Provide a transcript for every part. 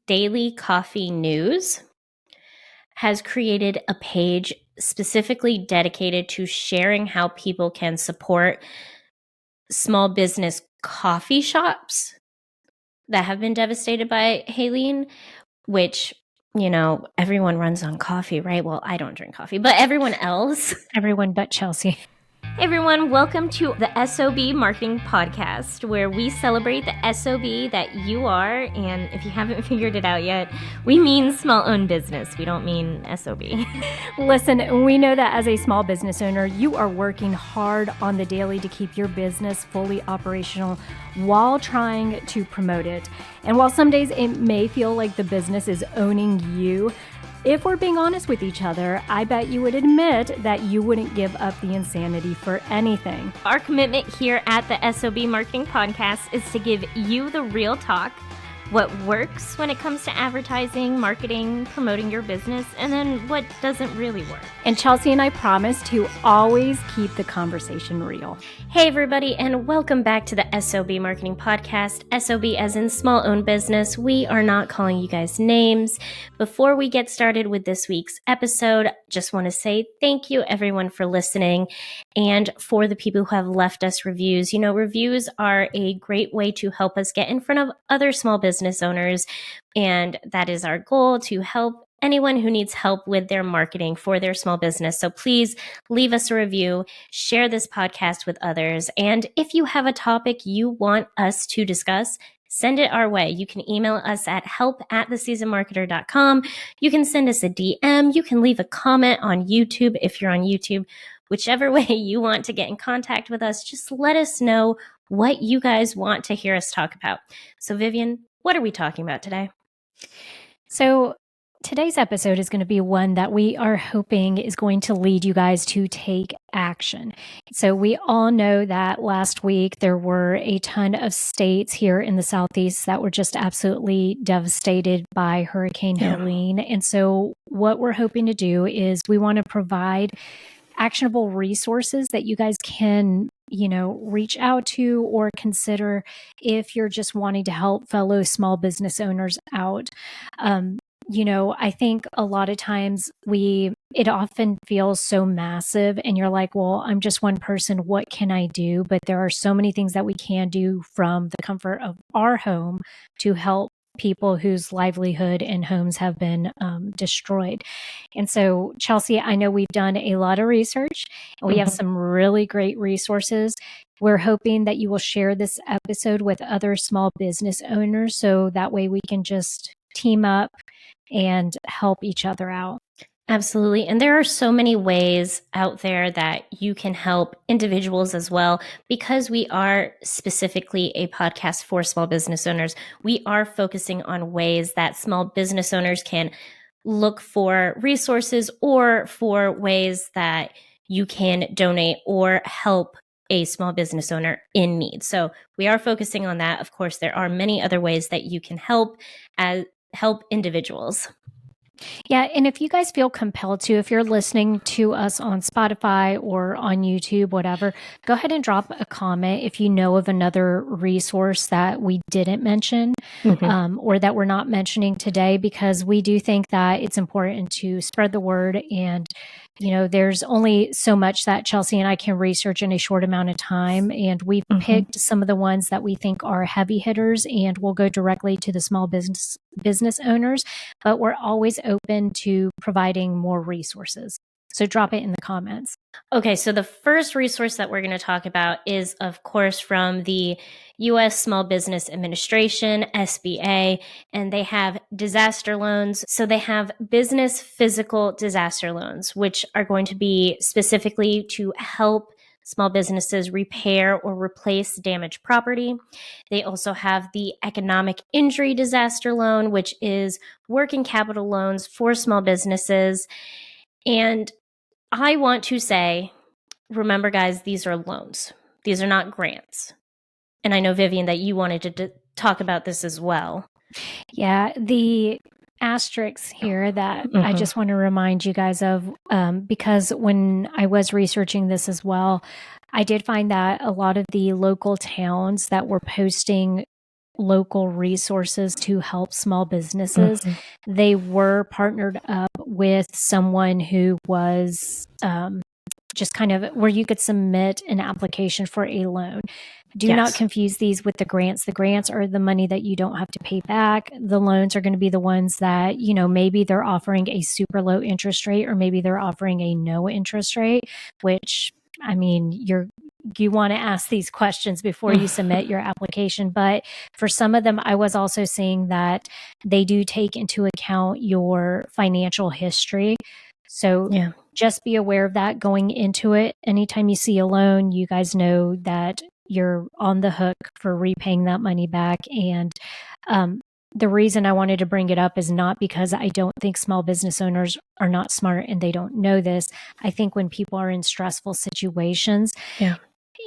Daily Coffee News has created a page specifically dedicated to sharing how people can support small business coffee shops that have been devastated by Helene, which, you know, everyone runs on coffee, right? Well, I don't drink coffee, but everyone else. Everyone but Chelsea. Hey everyone, welcome to the S.O.B Marketing Podcast, where we celebrate the S.O.B that you are, and if you haven't figured it out yet, we mean small-owned business. We don't mean S.O.B. Listen, we know that as a small business owner, you are working hard on the daily to keep your business fully operational while trying to promote it. And while some days it may feel like the business is owning you, if we're being honest with each other, I bet you would admit that you wouldn't give up the insanity for anything. Our commitment here at the S.O.B Marketing Podcast is to give you the real talk, what works when it comes to advertising, marketing, promoting your business, and then what doesn't really work. And Chelsea and I promise to always keep the conversation real. Hey everybody, and welcome back to the S.O.B Marketing Podcast. S.O.B as in small-owned business. We are not calling you guys names. Before we get started with this week's episode, just want to say thank you everyone for listening, and for the people who have left us reviews. You know, reviews are a great way to help us get in front of other small business owners, and that is our goal, to help anyone who needs help with their marketing for their small business. So please leave us a review, share this podcast with others, and if you have a topic you want us to discuss, send it our way. You can email us at help@theseasonedmarketer.com. You can send us a DM. You can leave a comment on YouTube if you're on YouTube. Whichever way you want to get in contact with us, just let us know what you guys want to hear us talk about. So Vivian, what are we talking about today? So today's episode is going to be one that we are hoping is going to lead you guys to take action. So we all know that last week there were a ton of states here in the Southeast that were just absolutely devastated by Hurricane Helene. And so what we're hoping to do is we want to provide actionable resources that you guys can, you know, reach out to or consider if you're just wanting to help fellow small business owners out. You know, I think a lot of times it often feels so massive and you're like, well, I'm just one person. What can I do? But there are so many things that we can do from the comfort of our home to help people whose livelihood and homes have been destroyed. And so, Chelsea, I know we've done a lot of research and we have some really great resources. We're hoping that you will share this episode with other small business owners so that way we can just team up and help each other out. Absolutely. And there are so many ways out there that you can help individuals as well. Because we are specifically a podcast for small business owners, we are focusing on ways that small business owners can look for resources or for ways that you can donate or help a small business owner in need. So we are focusing on that. Of course, there are many other ways that you can help individuals. Yeah, and if you guys feel compelled to, if you're listening to us on Spotify or on YouTube, whatever, go ahead and drop a comment if you know of another resource that we didn't mention or that we're not mentioning today, because we do think that it's important to spread the word. And, you know, there's only so much that Chelsea and I can research in a short amount of time. And we've picked some of the ones that we think are heavy hitters and will go directly to the small business owners, but we're always open to providing more resources. So drop it in the comments. Okay, so the first resource that we're going to talk about is, of course, from the U.S. Small Business Administration, SBA, and they have disaster loans. So they have business physical disaster loans, which are going to be specifically to help small businesses repair or replace damaged property. They also have the economic injury disaster loan, which is working capital loans for small businesses. And I want to say, remember guys, these are loans. These are not grants. And I know, Vivian, that you wanted to talk about this as well. Yeah, the asterisks here that I just want to remind you guys of, because when I was researching this as well, I did find that a lot of the local towns that were posting local resources to help small businesses. Mm-hmm. They were partnered up with someone who was just kind of where you could submit an application for a loan. Do not confuse these with the grants. The grants are the money that you don't have to pay back. The loans are going to be the ones that, you know, maybe they're offering a super low interest rate, or maybe they're offering a no interest rate, which, I mean, you want to ask these questions before you submit your application. But for some of them, I was also seeing that they do take into account your financial history. So just be aware of that going into it. Anytime you see a loan, you guys know that you're on the hook for repaying that money back. And the reason I wanted to bring it up is not because I don't think small business owners are not smart and they don't know this. I think when people are in stressful situations,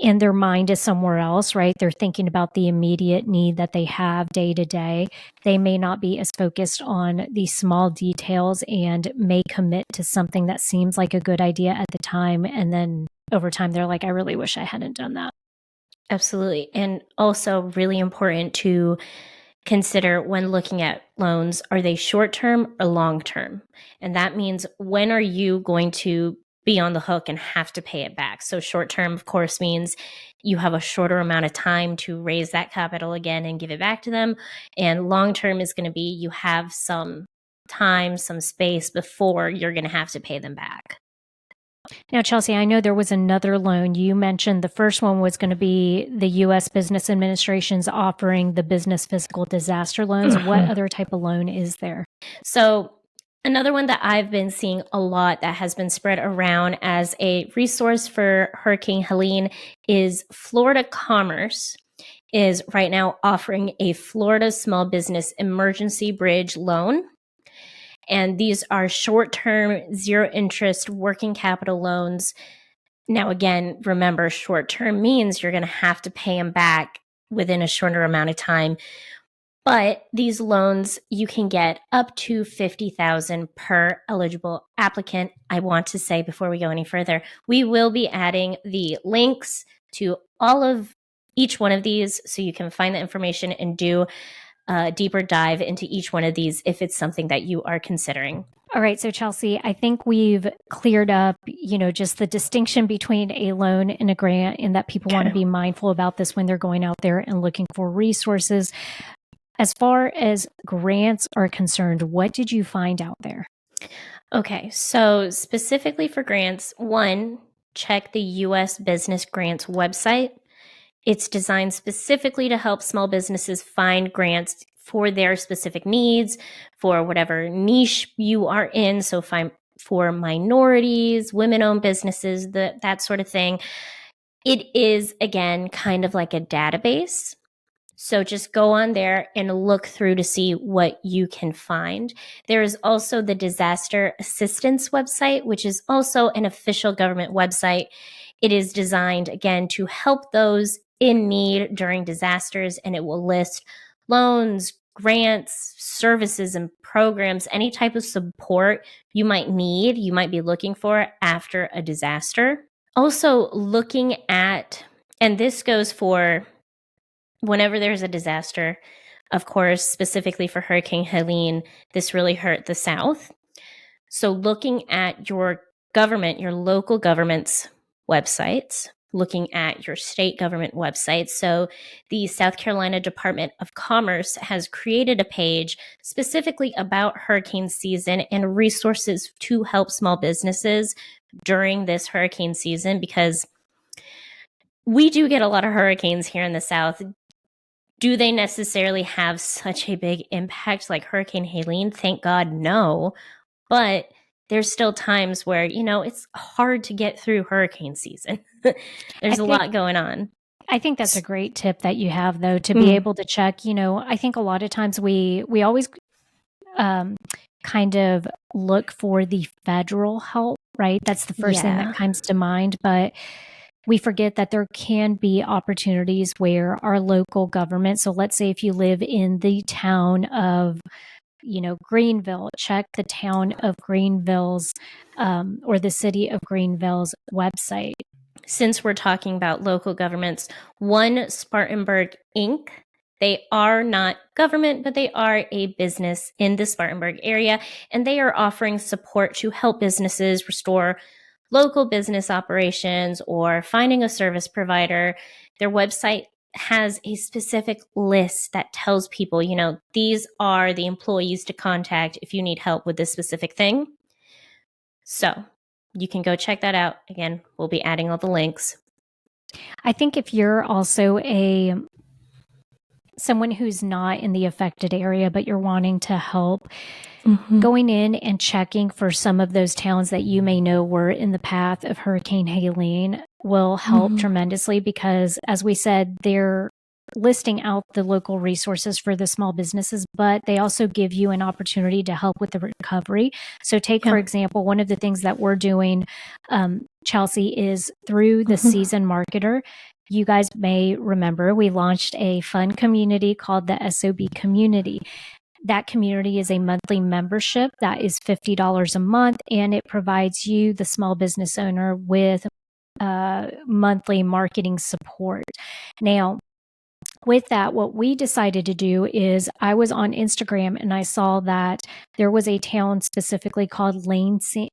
and their mind is somewhere else, right? They're thinking about the immediate need that they have day to day. They may not be as focused on these small details and may commit to something that seems like a good idea at the time. And then over time, they're like, I really wish I hadn't done that. Absolutely. And also really important to consider when looking at loans, are they short-term or long-term? And that means, when are you going to be on the hook and have to pay it back? So short-term, of course, means you have a shorter amount of time to raise that capital again and give it back to them. And long-term is going to be, you have some time, some space before you're going to have to pay them back. Now, Chelsea, I know there was another loan. You mentioned the first one was going to be the U.S. Business Administration's offering the business physical disaster loans. What other type of loan is there? So another one that I've been seeing a lot that has been spread around as a resource for Hurricane Helene is Florida Commerce is right now offering a Florida Small Business Emergency Bridge loan. And these are short-term, zero-interest working capital loans. Now, again, remember, short-term means you're going to have to pay them back within a shorter amount of time. But these loans, you can get up to $50,000 per eligible applicant. I want to say, before we go any further, we will be adding the links to each one of these, so you can find the information and do a deeper dive into each one of these if it's something that you are considering. All right. So Chelsea, I think we've cleared up, just the distinction between a loan and a grant, and that people want to be mindful about this when they're going out there and looking for resources. As far as grants are concerned, what did you find out there? Okay. So specifically for grants, one, check the U.S. Business Grants website. It's designed specifically to help small businesses find grants for their specific needs, for whatever niche you are in. So for minorities, women-owned businesses, that sort of thing. It is, again, kind of like a database. So just go on there and look through to see what you can find. There is also the Disaster Assistance website, which is also an official government website. It is designed, again, to help those in need during disasters, and it will list loans, grants, services, and programs, any type of support you might need, you might be looking for after a disaster. Also looking at, and this goes for whenever there's a disaster, of course, specifically for Hurricane Helene, this really hurt the South. So looking at your government, your local government's websites, looking at your state government websites. So the South Carolina Department of Commerce has created a page specifically about hurricane season and resources to help small businesses during this hurricane season, because we do get a lot of hurricanes here in the South. Do they necessarily have such a big impact like Hurricane Helene? Thank God, no. But there's still times where, it's hard to get through hurricane season. There's a lot going on. I think that's a great tip that you have, though, to be able to check. I think a lot of times we always kind of look for the federal help, right? That's the first thing that comes to mind. But we forget that there can be opportunities where our local government, so let's say if you live in the town of, Greenville, check the town of Greenville's or the city of Greenville's website. Since we're talking about local governments, one Spartanburg Inc. They are not government, but they are a business in the Spartanburg area, and they are offering support to help businesses restore local business operations or finding a service provider. Their website has a specific list that tells people, these are the employees to contact if you need help with this specific thing. So you can go check that out. Again, we'll be adding all the links. I think if you're also someone who's not in the affected area, but you're wanting to help, going in and checking for some of those towns that you may know were in the path of Hurricane Helene will help tremendously, because as we said, they're listing out the local resources for the small businesses, but they also give you an opportunity to help with the recovery. So take, for example, one of the things that we're doing, Chelsea, is through the season marketer. You guys may remember we launched a fun community called the S.O.B community. That community is a monthly membership that is $50 a month, and it provides you, the small business owner, with monthly marketing support. Now, with that, what we decided to do is I was on Instagram and I saw that there was a town specifically called Lansing,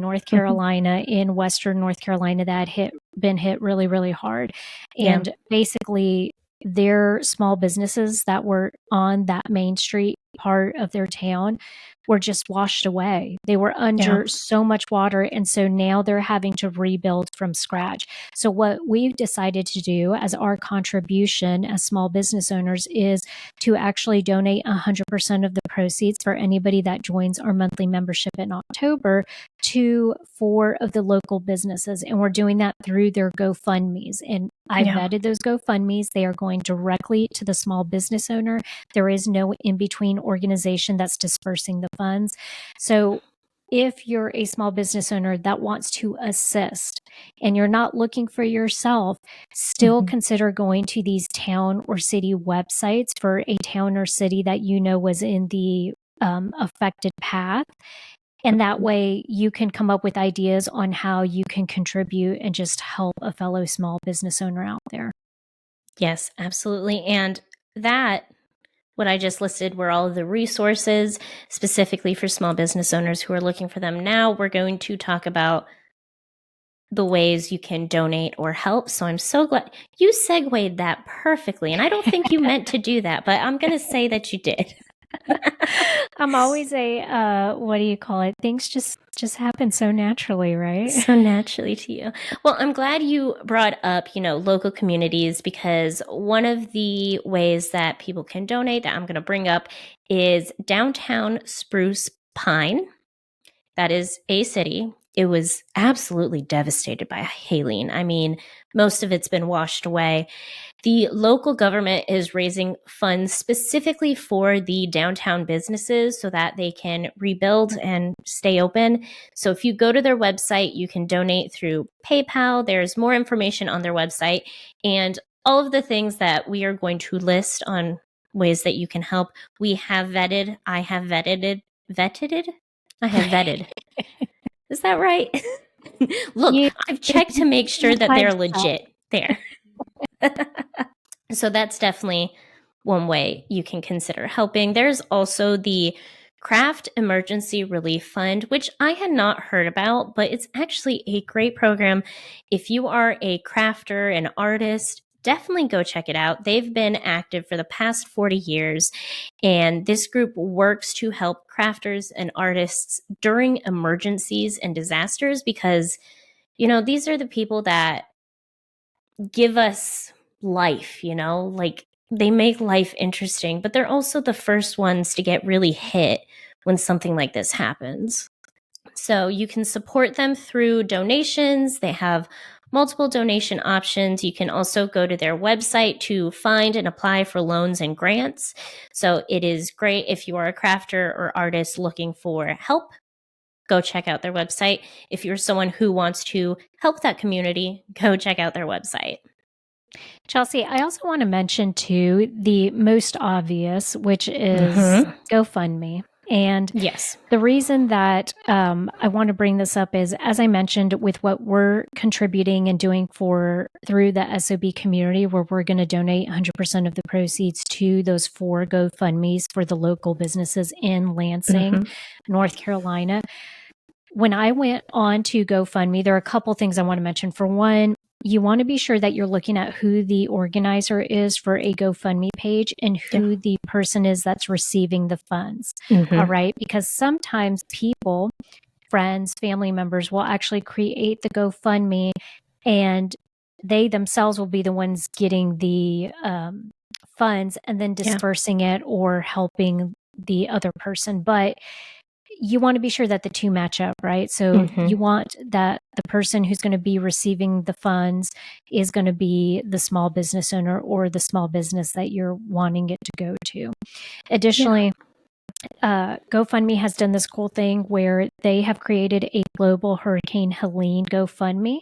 North Carolina, in Western North Carolina that had been hit really, really hard. And basically, their small businesses that were on that main street part of their town were just washed away. They were under so much water. And so now they're having to rebuild from scratch. So what we've decided to do as our contribution as small business owners is to actually donate 100% of the proceeds for anybody that joins our monthly membership in October to 4 of the local businesses. And we're doing that through their GoFundMes. And I've vetted those GoFundMes. They are going directly to the small business owner. There is no in-between organization that's dispersing the funds. So if you're a small business owner that wants to assist and you're not looking for yourself, still consider going to these town or city websites for a town or city that you know was in the affected path. And that way you can come up with ideas on how you can contribute and just help a fellow small business owner out there. Yes, absolutely. And that, what I just listed, were all of the resources specifically for small business owners who are looking for them. Now we're going to talk about the ways you can donate or help. So I'm so glad you segued that perfectly. And I don't think you meant to do that, but I'm going to say that you did. I'm always things just happen so naturally, right? So naturally to you. Well, I'm glad you brought up, local communities, because one of the ways that people can donate that I'm going to bring up is downtown Spruce Pine. That is a city. It was absolutely devastated by Helene. I mean, most of it's been washed away. The local government is raising funds specifically for the downtown businesses so that they can rebuild and stay open. So if you go to their website, you can donate through PayPal. There's more information on their website, and all of the things that we are going to list on ways that you can help. We have vetted. I have vetted. I have vetted. Is that right? Look, I've checked to make sure that they're legit there. So that's definitely one way you can consider helping. There's also the Craft Emergency Relief Fund, which I had not heard about, but it's actually a great program. If you are a crafter, an artist, definitely go check it out. They've been active for the past 40 years, and this group works to help crafters and artists during emergencies and disasters, because, these are the people that give us life, like they make life interesting, but they're also the first ones to get really hit when something like this happens. So you can support them through donations. They have multiple donation options. You can also go to their website to find and apply for loans and grants. So it is great if you are a crafter or artist looking for help. Go check out their website. If you're someone who wants to help that community, go check out their website. Chelsea, I also want to mention too the most obvious, which is GoFundMe. And Yes. the reason that I want to bring this up is, as I mentioned, with what we're contributing and doing through the S.O.B community, where we're going to donate 100% of the proceeds to those 4 GoFundMes for the local businesses in Lansing, North Carolina. When I went on to GoFundMe, there are a couple things I want to mention. For one, you want to be sure that you're looking at who the organizer is for a GoFundMe page and who the person is that's receiving the funds. All right. Because sometimes people, friends, family members will actually create the GoFundMe and they themselves will be the ones getting the funds and then dispersing it or helping the other person. But you want to be sure that the two match up, right? So you want that the person who's going to be receiving the funds is going to be the small business owner or the small business that you're wanting it to go to. Additionally, GoFundMe has done this cool thing where they have created a global Hurricane Helene GoFundMe.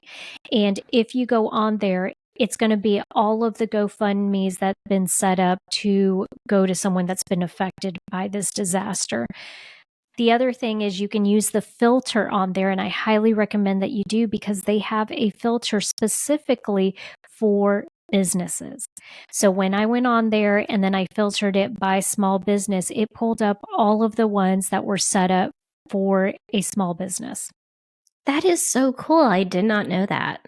And if you go on there, it's going to be all of the GoFundMes that have been set up to go to someone that's been affected by this disaster. The other thing is you can use the filter on there, and I highly recommend that you do because they have a filter specifically for businesses. So when I went on there and then I filtered it by small business, it pulled up all of the ones that were set up for a small business. That is so cool. I did not know that.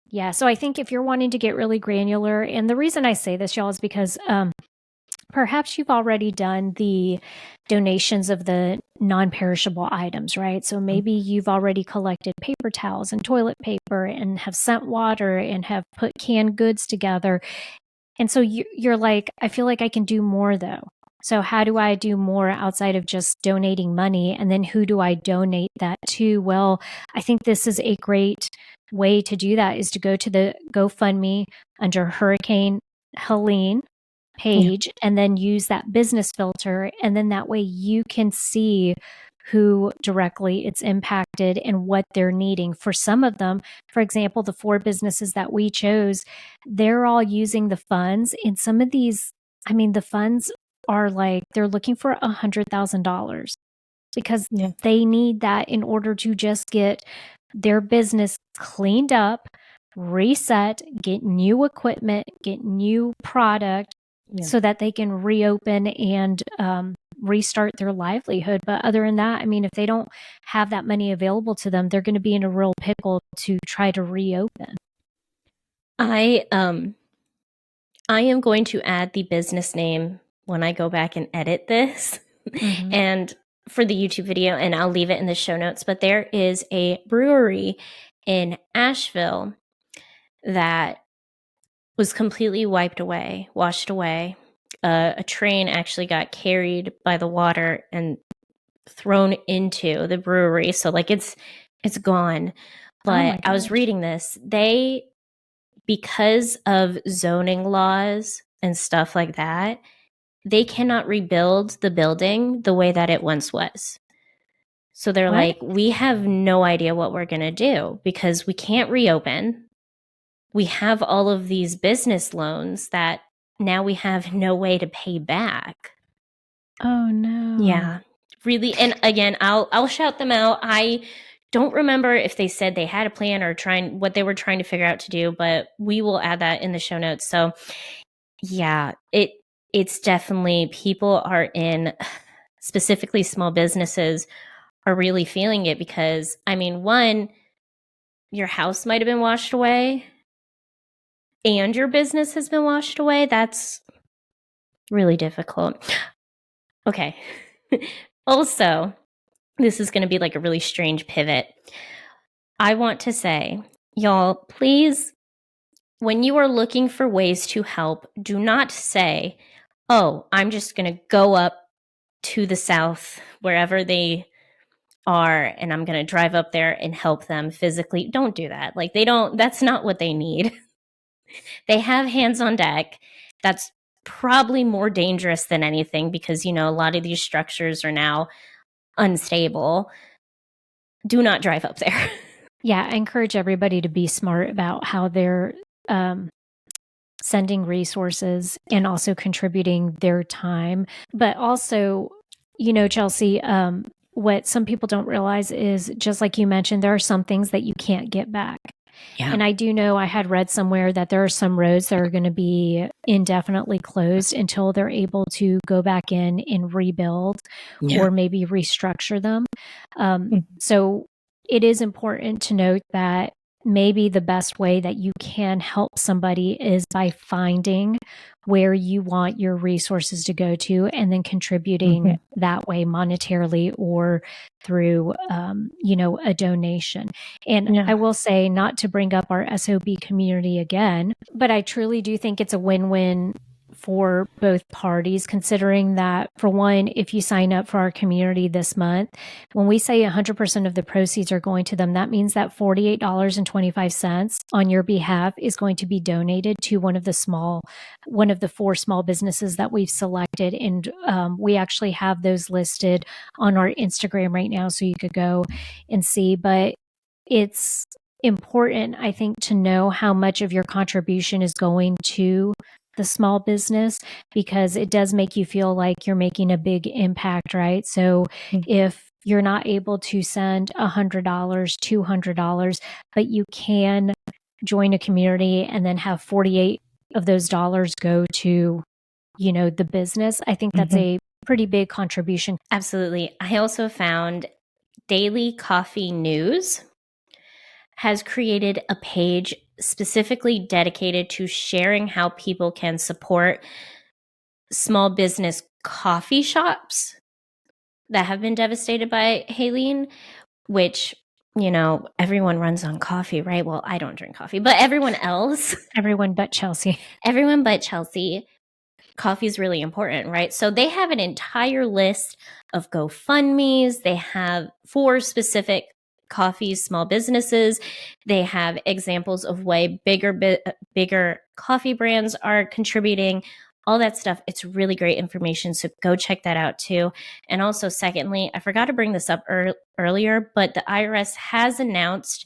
Yeah, so I think if you're wanting to get really granular, and the reason I say this, y'all, is because perhaps you've already done the donations of the non-perishable items, right? So maybe you've already collected paper towels and toilet paper and have sent water and have put canned goods together. And so you're like, I feel like I can do more though. So how do I do more outside of just donating money? And then who do I donate that to? Well, I think this is a great way to do that, is to go to the GoFundMe under Hurricane Helene page and then use that business filter. And then that way you can see who directly it's impacted and what they're needing. For some of them, for example, the 4 businesses that we chose, they're all using the funds. And some of these, I mean, the funds are like, they're looking for $100,000 because they need that in order to just get their business cleaned up, reset, get new equipment, get new product, so that they can reopen and restart their livelihood. But other than that, I mean, if they don't have that money available to them, they're going to be in a real pickle to try to reopen. I am going to add the business name when I go back and edit this and for the YouTube video, and I'll leave it in the show notes. But there is a brewery in Asheville that was completely washed away. A train actually got carried by the water and thrown into the brewery. So like it's gone. But I was reading this. Because of zoning laws and stuff like that, they cannot rebuild the building the way that it once was. So they're like, we have no idea what we're going to do because we can't reopen. We have all of these business loans that now we have no way to pay back. Oh no. Yeah, really. And again, I'll shout them out. I don't remember if they said they had a plan or what they were trying to figure out to do, but we will add that in the show notes. So yeah, it's definitely, people are in, specifically small businesses are really feeling it because, I mean, one, your house might have been washed away and your business has been washed away. That's really difficult. Okay. Also, this is going to be like a really strange pivot. I want to say, y'all, please, when you are looking for ways to help, do not say, oh, I'm just going to go up to the South, wherever they are, and I'm going to drive up there and help them physically. Don't do that. Like, that's not what they need. They have hands on deck. That's probably more dangerous than anything because, a lot of these structures are now unstable. Do not drive up there. Yeah, I encourage everybody to be smart about how they're sending resources and also contributing their time. But also, Chelsea, what some people don't realize is, just like you mentioned, there are some things that you can't get back. Yeah. And I do know, I had read somewhere that there are some roads that are going to be indefinitely closed until they're able to go back in and rebuild or maybe restructure them. So it is important to note that maybe the best way that you can help somebody is by finding where you want your resources to go to and then contributing that way monetarily or through, a donation. And I will say, not to bring up our S.O.B community again, but I truly do think it's a win-win for both parties, considering that, for one, if you sign up for our community this month, when we say 100% of the proceeds are going to them, that means that $48.25 on your behalf is going to be donated to one of the 4 small businesses that we've selected. And we actually have those listed on our Instagram right now, so you could go and see. But it's important, I think, to know how much of your contribution is going to the small business, because it does make you feel like you're making a big impact, right? So if you're not able to send $100, $200, but you can join a community and then have 48 of those dollars go to, the business, I think that's a pretty big contribution. Absolutely. I also found Daily Coffee News has created a page specifically dedicated to sharing how people can support small business coffee shops that have been devastated by Helene, which, everyone runs on coffee, right? Well, I don't drink coffee, but everyone else. Everyone but Chelsea. Everyone but Chelsea. Coffee is really important, right? So they have an entire list of GoFundMes. They have 4 specific coffee small businesses. They have examples of way bigger coffee brands are contributing, all that stuff. It's really great information, so go check that out too. And also, secondly, I forgot to bring this up earlier, but the IRS has announced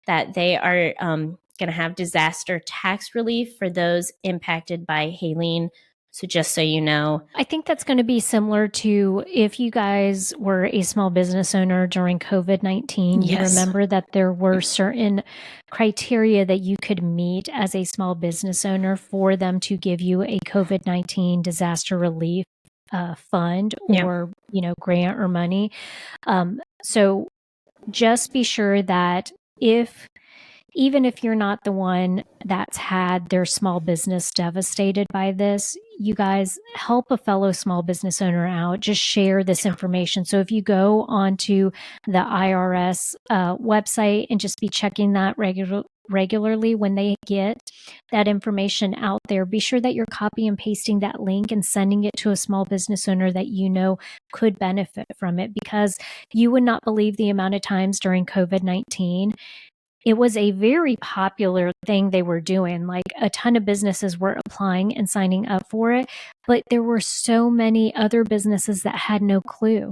that they are going to have disaster tax relief for those impacted by Helene. So just so you know. I think that's going to be similar to if you guys were a small business owner during COVID-19. Yes. You remember that there were certain criteria that you could meet as a small business owner for them to give you a COVID-19 disaster relief fund or, grant or money. So just be sure that even if you're not the one that's had their small business devastated by this, you guys help a fellow small business owner out. Just share this information. So if you go onto the IRS website and just be checking that regularly when they get that information out there, be sure that you're copy and pasting that link and sending it to a small business owner that you know could benefit from it, because you would not believe the amount of times during COVID-19 it was a very popular thing they were doing. Like, a ton of businesses were applying and signing up for it, but there were so many other businesses that had no clue.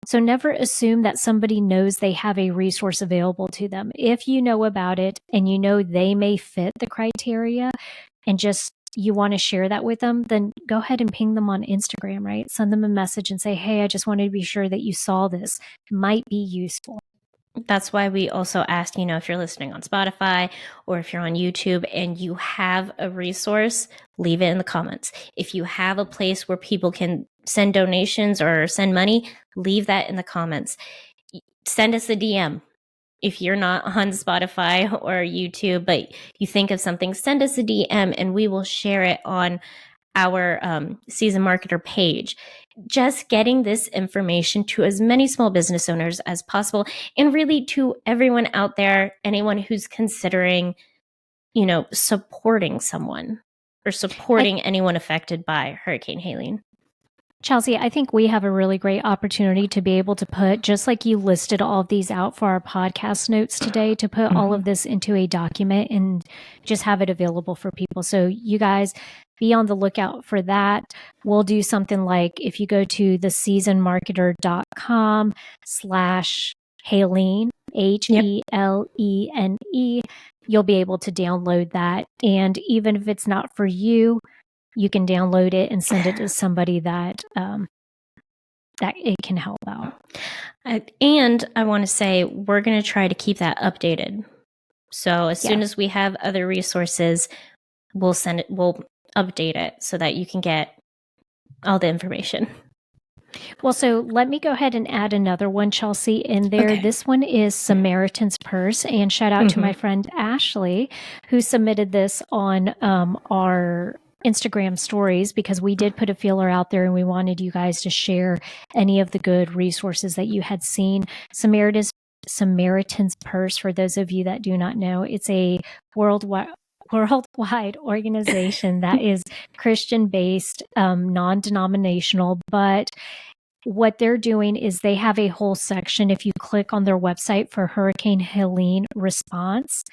So never assume that somebody knows they have a resource available to them. If you know about it and you know they may fit the criteria and just you want to share that with them, then go ahead and ping them on Instagram, right? Send them a message and say, hey, I just wanted to be sure that you saw this. Might be useful. That's why we also asked, if you're listening on Spotify or if you're on YouTube and you have a resource, leave it in the comments. If you have a place where people can send donations or send money, leave that in the comments. Send us a DM. If you're not on Spotify or YouTube, but you think of something, send us a DM and we will share it on our Seasoned Marketer page. Just getting this information to as many small business owners as possible, and really to everyone out there, anyone who's considering, supporting someone or supporting anyone affected by Hurricane Helene. Chelsea, I think we have a really great opportunity to be able to put, just like you listed all of these out for our podcast notes today, to put all of this into a document and just have it available for people. So you guys be on the lookout for that. We'll do something like, if you go to theseasonedmarketer.com/Helene, HELENE, you'll be able to download that. And even if it's not for you, you can download it and send it to somebody that that it can help out. And I want to say we're going to try to keep that updated. So as soon as we have other resources, we'll update it so that you can get all the information. Well, so let me go ahead and add another one, Chelsea, in there. Okay. This one is Samaritan's Purse. And shout out to my friend Ashley, who submitted this on our Instagram stories, because we did put a feeler out there and we wanted you guys to share any of the good resources that you had seen. Samaritan's Purse, for those of you that do not know, it's a worldwide organization that is Christian-based, non-denominational, but what they're doing is they have a whole section. If you click on their website for Hurricane Helene response,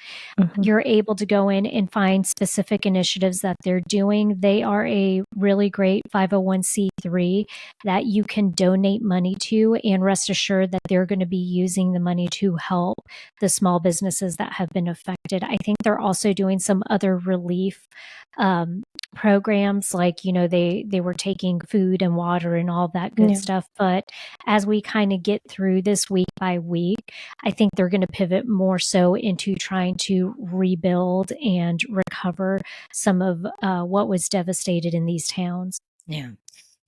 you're able to go in and find specific initiatives that they're doing. They are a really great 501c3 that you can donate money to, and rest assured that they're going to be using the money to help the small businesses that have been affected. I think they're also doing some other relief programs, like, you know, they were taking food and water and all that good stuff. But as we kind of get through this week by week, I think they're going to pivot more so into trying to rebuild and recover some of what was devastated in these towns. Yeah.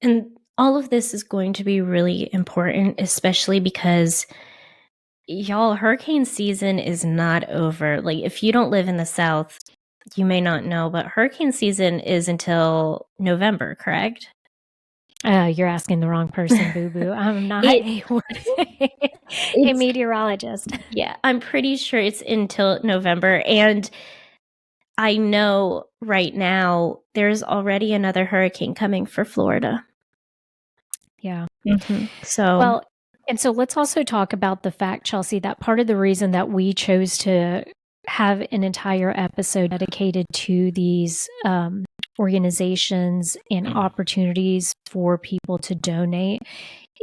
And all of this is going to be really important, especially because, y'all, hurricane season is not over. Like, if you don't live in the South, you may not know, but hurricane season is until November, correct? You're asking the wrong person, boo-boo. I'm not a meteorologist. Yeah, I'm pretty sure it's until November. And I know right now there's already another hurricane coming for Florida. Yeah. So let's also talk about the fact, Chelsea, that part of the reason that we chose to have an entire episode dedicated to these organizations and opportunities for people to donate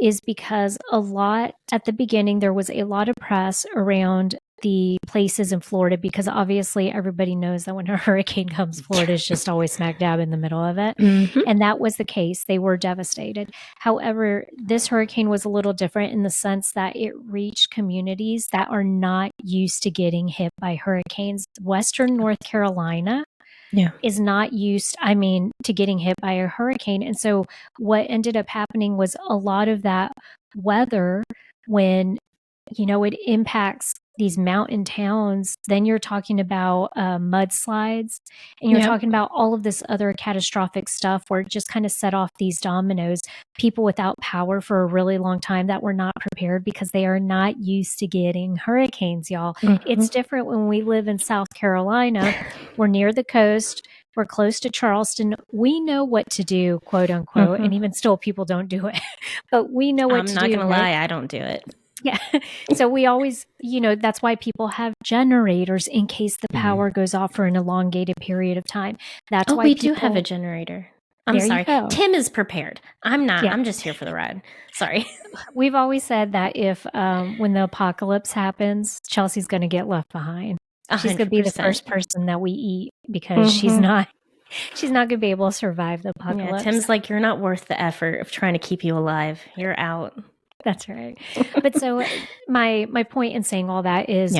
is because at the beginning, there was a lot of press around the places in Florida, because obviously everybody knows that when a hurricane comes, Florida is just always smack dab in the middle of it. And that was the case. They were devastated. However, this hurricane was a little different in the sense that it reached communities that are not used to getting hit by hurricanes. Western North Carolina is not used, to getting hit by a hurricane. And so what ended up happening was a lot of that weather, when, it impacts these mountain towns, then you're talking about mudslides, and you're talking about all of this other catastrophic stuff where it just kind of set off these dominoes. People without power for a really long time that were not prepared because they are not used to getting hurricanes, y'all. It's different when we live in South Carolina. We're near the coast. We're close to Charleston. We know what to do, quote unquote, and even still people don't do it. But we know what to do. I'm not going to lie, I don't do it. Yeah. So we always, that's why people have generators in case the power goes off for an elongated period of time. That's why we do have a generator. I'm sorry. Tim is prepared. I'm not. Yeah. I'm just here for the ride. Sorry. We've always said that if when the apocalypse happens, Chelsea's going to get left behind. 100%. She's going to be the first person that we eat, because she's not going to be able to survive the apocalypse. Yeah, Tim's like, you're not worth the effort of trying to keep you alive. You're out. That's right. But so my point in saying all that is,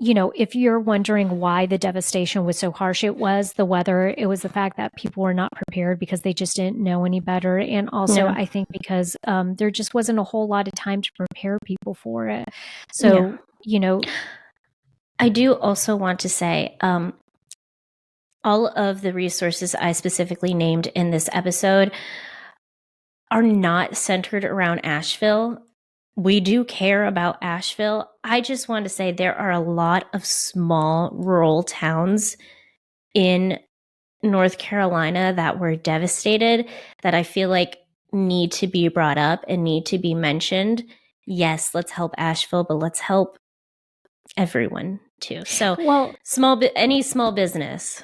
if you're wondering why the devastation was so harsh, it was the weather. It was the fact that people were not prepared because they just didn't know any better. And also, I think because there just wasn't a whole lot of time to prepare people for it. So, I do also want to say, all of the resources I specifically named in this episode are not centered around Asheville. We do care about Asheville. I just want to say there are a lot of small rural towns in North Carolina that were devastated that I feel like need to be brought up and need to be mentioned. Yes, let's help Asheville, but let's help everyone too. So, any small business.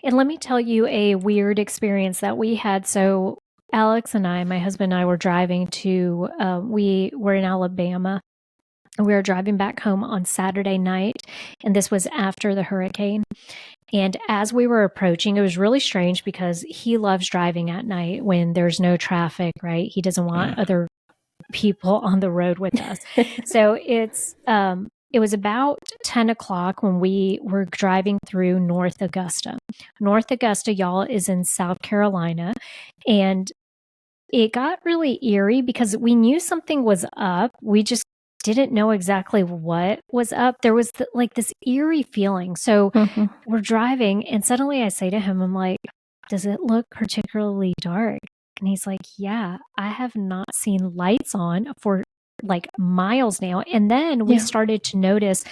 And let me tell you a weird experience that we had. So Alex and I, my husband and I, were driving to, we were in Alabama, and we were driving back home on Saturday night, and this was after the hurricane. And as we were approaching, it was really strange because he loves driving at night when there's no traffic, right? He doesn't want other people on the road with us. So it was about 10 o'clock when we were driving through North Augusta. North Augusta, y'all, is in South Carolina. And it got really eerie because we knew something was up. We just didn't know exactly what was up. There was this eerie feeling. So we're driving and suddenly I say to him, I'm like, does it look particularly dark? And he's like, yeah, I have not seen lights on for like miles now. And then we started to notice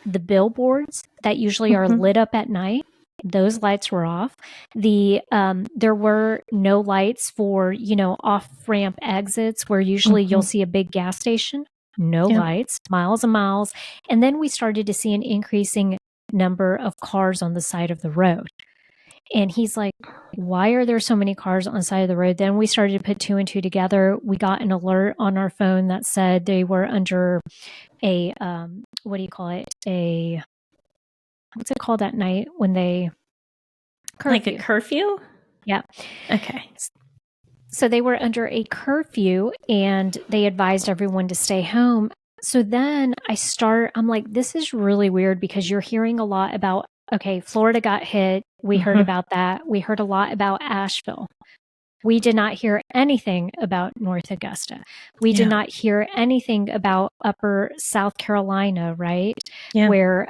the billboards that usually are lit up at night. Those lights were off. There were no lights for, off-ramp exits where usually you'll see a big gas station. No lights, miles and miles. And then we started to see an increasing number of cars on the side of the road. And he's like, why are there so many cars on the side of the road? Then we started to put two and two together. We got an alert on our phone that said they were under a, what do you call it? What's it called at night when they curfew? Like a curfew? Yeah. Okay. So they were under a curfew and they advised everyone to stay home. So then I'm like, this is really weird because you're hearing a lot about, okay, Florida got hit. We heard about that. We heard a lot about Asheville. We did not hear anything about North Augusta. We did not hear anything about Upper South Carolina, right? Yeah. Where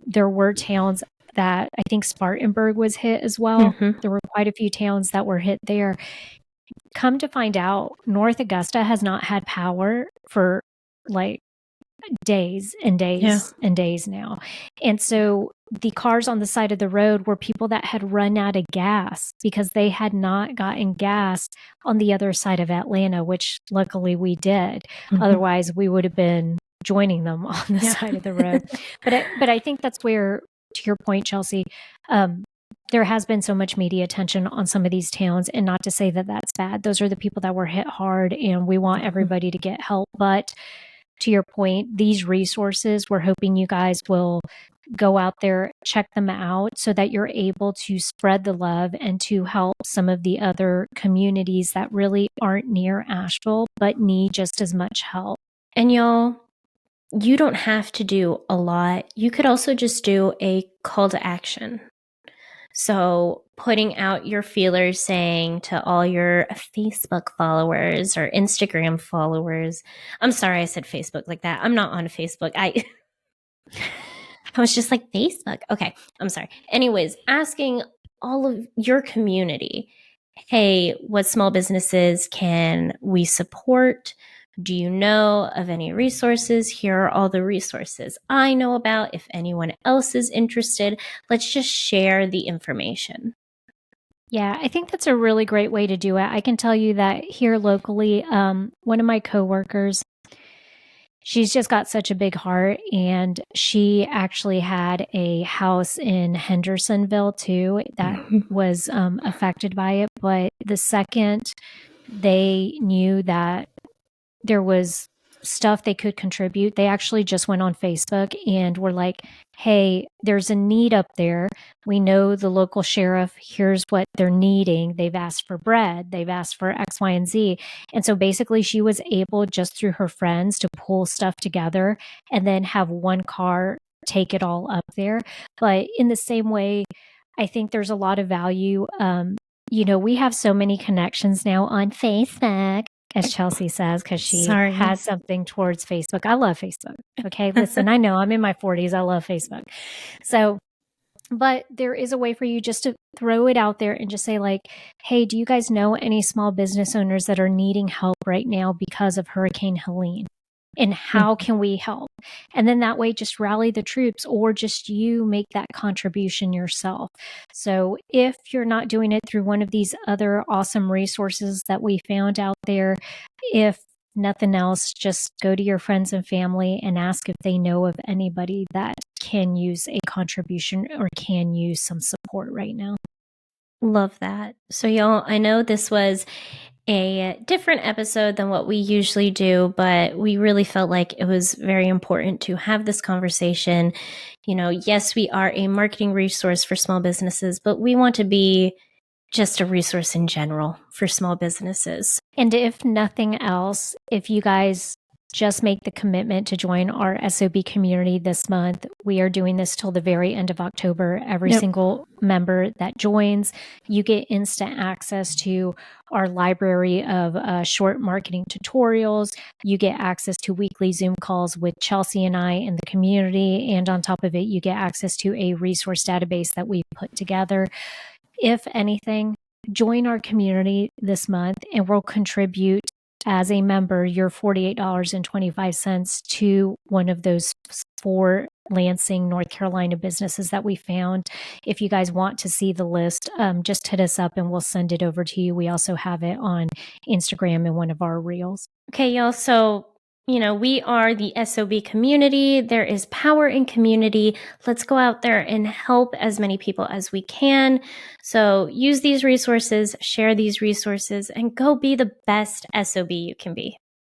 there were towns that I think Spartanburg was hit as well. There were quite a few towns that were hit there. Come to find out, North Augusta has not had power for like days and days and days now. And so the cars on the side of the road were people that had run out of gas because they had not gotten gas on the other side of Atlanta, which luckily we did. Otherwise, we would have been joining them on the side of the road. But I think that's where, to your point, Chelsea, there has been so much media attention on some of these towns, and not to say that that's bad. Those are the people that were hit hard, and we want everybody to get help. But to your point, these resources, we're hoping you guys will go out there, check them out so that you're able to spread the love and to help some of the other communities that really aren't near Asheville, but need just as much help. And y'all, you don't have to do a lot. You could also just do a call to action. So putting out your feelers saying to all your Facebook followers or Instagram followers, I'm sorry I said Facebook like that. I'm not on Facebook. I was just like, Facebook. Okay, I'm sorry. Anyways, asking all of your community, hey, what small businesses can we support? Do you know of any resources? Here are all the resources I know about. If anyone else is interested, let's just share the information. Yeah, I think that's a really great way to do it. I can tell you that here locally, one of my coworkers, she's just got such a big heart, and she actually had a house in Hendersonville too that was affected by it. But the second they knew that there was stuff they could contribute, they actually just went on Facebook and were like, hey, there's a need up there. We know the local sheriff. Here's what they're needing. They've asked for bread. They've asked for X, Y, and Z. And so basically she was able, just through her friends, to pull stuff together and then have one car take it all up there. But in the same way, I think there's a lot of value. We have so many connections now on Facebook, as Chelsea says, because she has something towards Facebook. I love Facebook. Okay, listen, I know I'm in my 40s. I love Facebook. So, but there is a way for you just to throw it out there and just say like, hey, do you guys know any small business owners that are needing help right now because of Hurricane Helene? And how can we help? And then that way, just rally the troops, or just you make that contribution yourself. So if you're not doing it through one of these other awesome resources that we found out there, if nothing else, just go to your friends and family and ask if they know of anybody that can use a contribution or can use some support right now. Love that. So y'all, I know this was a different episode than what we usually do, but we really felt like it was very important to have this conversation. Yes, we are a marketing resource for small businesses, but we want to be just a resource in general for small businesses. And if nothing else, if you guys just make the commitment to join our S.O.B community this month, we are doing this till the very end of October. Every single member that joins, you get instant access to our library of short marketing tutorials. You get access to weekly Zoom calls with Chelsea and I in the community. And on top of it, you get access to a resource database that we put together. If anything, join our community this month and we'll contribute as a member your $48.25 to one of those 4 Lansing, North Carolina businesses that we found. If you guys want to see the list, just hit us up and we'll send it over to you. We also have it on Instagram in one of our reels. Okay, y'all. So we are the S.O.B community. There is power in community. Let's go out there and help as many people as we can. So use these resources, share these resources, and go be the best S.O.B you can be.